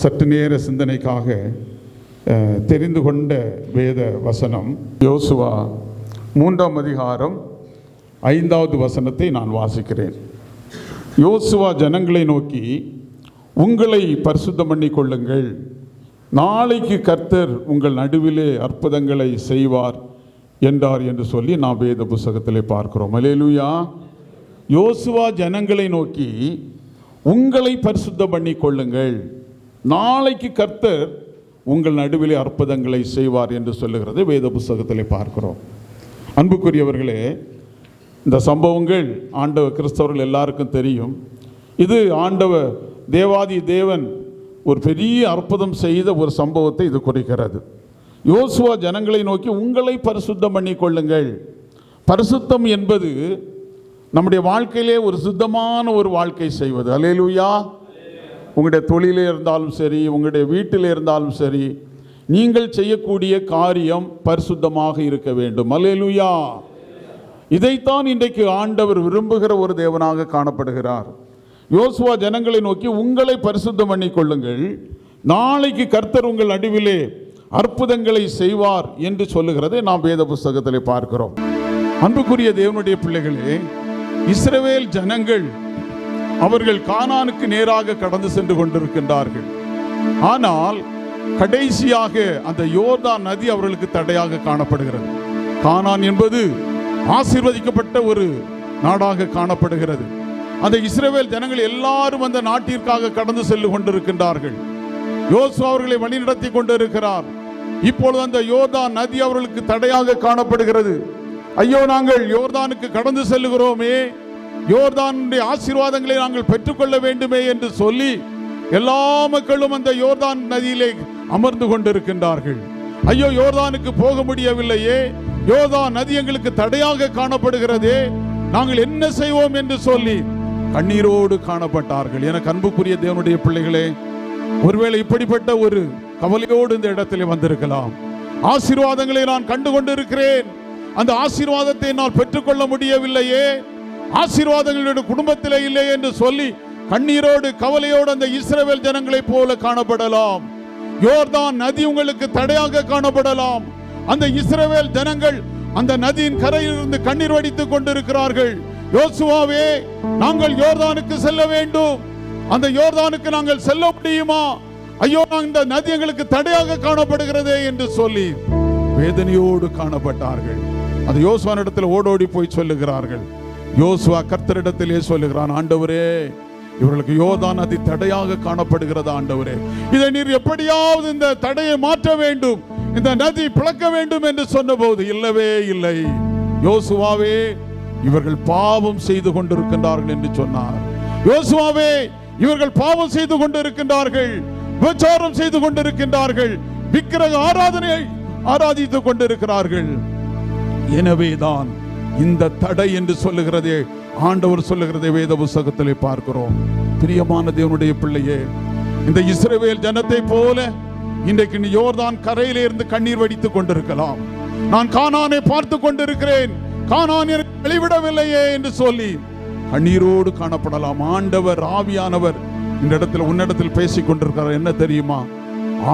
சற்று நேர சிந்தனைக்காக தெரிந்து கொண்ட வேத வசனம் யோசுவா 3ஆம் அதிகாரம் 5வது வசனத்தை நான் வாசிக்கிறேன். யோசுவா ஜனங்களை நோக்கி, உங்களை பரிசுத்தம் பண்ணி கொள்ளுங்கள், நாளைக்கு கர்த்தர் உங்கள் நடுவிலே அற்புதங்களை செய்வார் என்றார் என்று சொல்லி நாம் வேத புத்தகத்திலே பார்க்கிறோம். அல்லேலூயா. யோசுவா ஜனங்களை நோக்கி, உங்களை பரிசுத்தம் பண்ணி கொள்ளுங்கள், நாளைக்கு கர்த்தர் உங்கள் நடுவிலே அற்புதங்களை செய்வார் என்று சொல்லுகிறது வேத புத்தகத்திலே பார்க்கிறோம். அன்புக்குரியவர்களே, இந்த சம்பவங்கள் ஆண்டவர் கிறிஸ்தவர்கள் எல்லாருக்கும் தெரியும். இது ஆண்டவர் தேவாதி தேவன் ஒரு பெரிய அற்புதம் செய்த ஒரு சம்பவத்தை இது குறிக்கிறது. யோசுவா ஜனங்களை நோக்கி, உங்களை பரிசுத்தம் பண்ணி கொள்ளுங்கள். பரிசுத்தம் என்பது நம்முடைய வாழ்க்கையிலே ஒரு சுத்தமான ஒரு வாழ்க்கை செய்வது. அல்லேலூயா. உங்களுடைய தொழிலே இருந்தாலும் சரி, உங்களுடைய வீட்டில் இருந்தாலும் சரி, நீங்கள் செய்யக்கூடிய காரியம் பரிசுத்தமாக இருக்க வேண்டும். அல்லேலூயா. இதைத்தான் இன்றைக்கு ஆண்டவர் விரும்புகிற ஒரு தேவனாக காணப்படுகிறார். யோசுவா ஜனங்களை நோக்கி, உங்களை பரிசுத்தம் பண்ணி கொள்ளுங்கள், நாளைக்கு கர்த்தர் உங்கள் நடுவிலே அற்புதங்களை செய்வார் என்று சொல்லுகிறதை நாம் வேத புத்தகத்திலே பார்க்கிறோம். அன்புக்குரிய தேவனுடைய பிள்ளைகளே, இஸ்ரவேல் ஜனங்கள் அவர்கள் கானானுக்கு நேராக கடந்து சென்று கொண்டிருக்கின்றார்கள். ஆனால் கடைசியாக அந்த யோர்தான் நதி அவர்களுக்கு தடையாக காணப்படுகிறது. கானான் என்பது ஆசீர்வதிக்கப்பட்ட ஒரு நாடாக காணப்படுகிறது. அந்த இஸ்ரவேல் ஜனங்கள் எல்லாரும் அந்த நாட்டிற்காக கடந்து சென்று கொண்டிருக்கின்றார்கள். யோசுவா அவர்களை வழிநடத்தி கொண்டிருக்கிறார். இப்பொழுது அந்த யோர்தான் நதி அவர்களுக்கு தடையாக காணப்படுகிறது. ஐயோ, நாங்கள் யோர்தானுக்கு கடந்து செல்லுகிறோமே, யோர்தானுடைய ஆசீர்வாதங்களை நாங்கள் பெற்றுக்கொள்ள வேண்டுமே என்று சொல்லி எல்லா மக்களும் அந்த யோர்தான் நதியிலே அமர்ந்து கொண்டிருக்கின்றார்கள். ஐயோ, யோர்தானுக்கு போக முடியவில்லையே, யோர்தான் நதி எங்களுக்கு தடையாக காணப்படுகிறதே, நாங்கள் என்ன செய்வோம் என்று சொல்லி கண்ணீரோடு காணப்பட்டார்கள். எனக்கு அன்புக்குரிய தேவனுடைய பிள்ளைகளே, ஒருவேளை இப்படிப்பட்ட ஒரு கவலையோடு இந்த இடத்திலே வந்திருக்கலாம். ஆசீர்வாதங்களை நான் கண்டு கொண்டிருக்கிறேன், அந்த ஆசீர்வாதத்தை நான் பெற்றுக்கொள்ள முடியவில்லையே, ஆசீர்வாதங்களுடைய குடும்பத்திலே இல்லை என்று சொல்லி கண்ணீரோடு கவலையோடு அந்த இஸ்ரவேல் ஜனங்களைப் போல காணப்படலாம். யோர்தான் நதி உங்களுக்கு தடையாக காணப்படலாம். அந்த இஸ்ரவேல் ஜனங்கள் அந்த நதியின் கரையிலிருந்து கண்ணீர் வடித்துக் கொண்டிருக்கிறார்கள். யோசுவாவே, நாங்கள் யோர்தானுக்கு செல்ல வேண்டும், அந்த யோர்தானுக்கு நாங்கள் செல்ல முடியுமா? ஐயோ, இந்த நதி எங்களுக்கு தடையாக காணப்படுகிறதே என்று சொல்லி வேதனையோடு காணப்பட்டார்கள். அந்த யோசுவானிடத்தில் ஓடோடி போய் சொல்லுகிறார்கள். யோசுவா கர்த்தரிடத்திலே சொல்லுகிறான், ஆண்டவரே, இவர்களுக்கு யோர்தான் நதி தடையாக காணப்படுகிறது. ஆண்டவரே, இதை நீர் எப்படியாவது இந்த தடையை மாற்ற வேண்டும், இந்த நதி பிளக்க வேண்டும் என்று சொன்னபோது, இல்லவே இல்லை யோசுவாவே, இவர்கள் பாவம் செய்து கொண்டிருக்கின்றார்கள் என்று சொன்னார். யோசுவாவே, இவர்கள் பாவம் செய்து கொண்டிருக்கின்றார்கள், விபச்சாரம் செய்து கொண்டிருக்கின்றார்கள், விக்கிரக ஆராதனையை ஆராதித்துக் கொண்டிருக்கிறார்கள். எனவேதான் இந்த தடை என்று சொல்லுகிறதே, ஆண்டவர் சொல்லுகிறதை வேத புத்தகத்திலே பார்க்கிறோம். பிரியமான தேவனுடைய பிள்ளையே, இந்த இஸ்ரவேல் ஜனத்தை போல இன்றைக்கு நீ யோர்தான் கரையிலே இருந்து கண்ணீர் வடித்துக் கொண்டிருக்கலாம். நான் கானானை பார்த்து கொண்டிருக்கிறேன், கானான் எனக்கு வெளிவிடவில்லையே என்று சொல்லி கண்ணீரோடு காணப்படலாம். ஆண்டவர் ஆவியானவர் இந்த இடத்துல உன்னிடத்தில் பேசிக் கொண்டிருக்கிறார். என்ன தெரியுமா?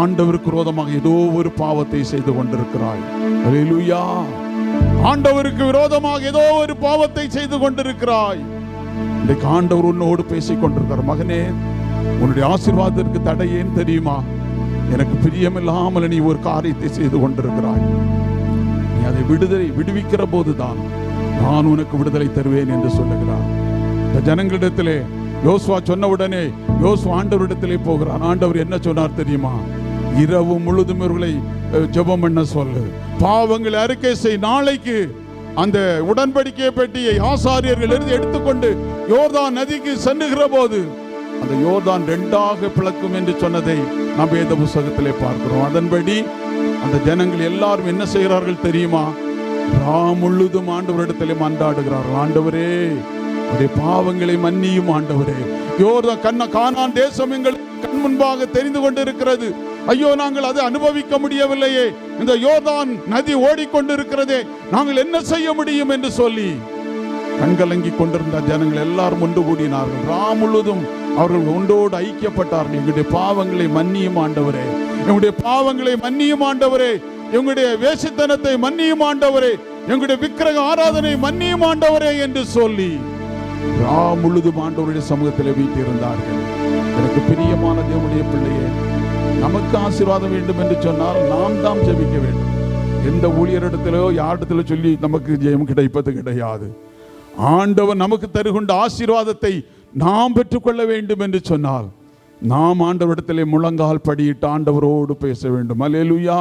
ஆண்டவருக்கு விரோதமாக ஏதோ ஒரு பாவத்தை செய்து கொண்டிருக்கிறாய். அல்லேலூயா. ஆண்டவருக்கு விரோதமாக ஏதோ ஒரு பாவத்தை செய்து கொண்டிருக்கிறாய். இன்றைக்கு ஆண்டவர் உன்னோடு பேசிக் கொண்டிருக்கிறார். மகனே, உன்னுடைய ஆசீர்வாதத்திற்கு தடை ஏன் தெரியுமா? எனக்கு பிரியமில்லாமல் நீ ஒரு காரியத்தை செய்து கொண்டிருக்கிறாய். நீ அதை விடுவிக்கிற போதுதான் நான் உனக்கு விடுதலை தருவேன் என்று சொல்லுகிறார். இந்த ஜனங்களிடத்திலே யோசுவா சொன்னவுடனே யோசுவா ஆண்டவரிடத்திலே போகிறான். ஆண்டவர் என்ன சொன்னார் தெரியுமா? இரவு முழுதும் இவர்களை ஜெபம் பண்ண சொல்லு, பாவங்களை அறிக்கை செய். நாளைக்கு அந்த உடன்படிக்கை பெட்டியை ஆசாரியர்கள் எடுத்துக்கொண்டு யோர்தான் நதிக்கு சென்றுகிற போது அந்த யோர்தான் 2ஆக பிளக்கும் என்று சொன்னதை நாம் வேத புத்தகத்திலே பார்க்கிறோம். அதன்படி அந்த ஜனங்கள் எல்லாரும் என்ன செய்கிறார்கள் தெரியுமா? முழுதும் ஆண்டவரிடத்திலே மன்றாடுகிறார்கள். ஆண்டவரே, அவருடைய பாவங்களை மன்னியும் ஆண்டவரே. யோர்தான் கானான் தேசம் எங்கள் கண் முன்பாக தெரிந்து கொண்டிருக்கிறது. ஐயோ, நாங்கள் அதை அனுபவிக்க முடியவில்லையே, இந்த யோர்தான் நதி ஓடிக்கொண்டிருக்கிறதே, நாங்கள் என்ன செய்ய முடியும் என்று சொல்லி கண்கலங்கி கொண்டிருந்த ஜனங்கள் எல்லாரும் ஒன்று கூடினார்கள். முழுதும் அவர்கள் ஒன்றோடு ஐக்கியப்பட்டார்கள். எங்களுடைய பாவங்களை மன்னியும் ஆண்டவரே, எங்களுடைய பாவங்களை மன்னியும் ஆண்டவரே, எங்களுடைய வேசித்தனத்தை மன்னியும் ஆண்டவரே, எங்களுடைய விக்கிரக ஆராதனை மன்னியும் ஆண்டவரே என்று சொல்லி முழுதும் ஆண்டவருடைய சமூகத்தில் வீட்டிருந்தார்கள். எனக்கு பிரியமான தேவனுடைய பிள்ளையே, நமக்கு ஆசீர்வாதம் வேண்டும் என்று சொன்னால் நாம் தான் ஜெபிக்க வேண்டும். எந்த ஊழியரிடத்திலோ யாரிடத்திலோ சொல்லி நமக்கு ஜெயம் கிடைப்பது கிடையாது. ஆண்டவர் நமக்கு தருகின்ற ஆசீர்வாதத்தை நாம் பெற்றுக்கொள்ள வேண்டும் என்று சொன்னால் நாம் ஆண்டவரிடத்திலே முழங்கால் படியிட்டு ஆண்டவரோடு பேச வேண்டும். அல்லேலூயா.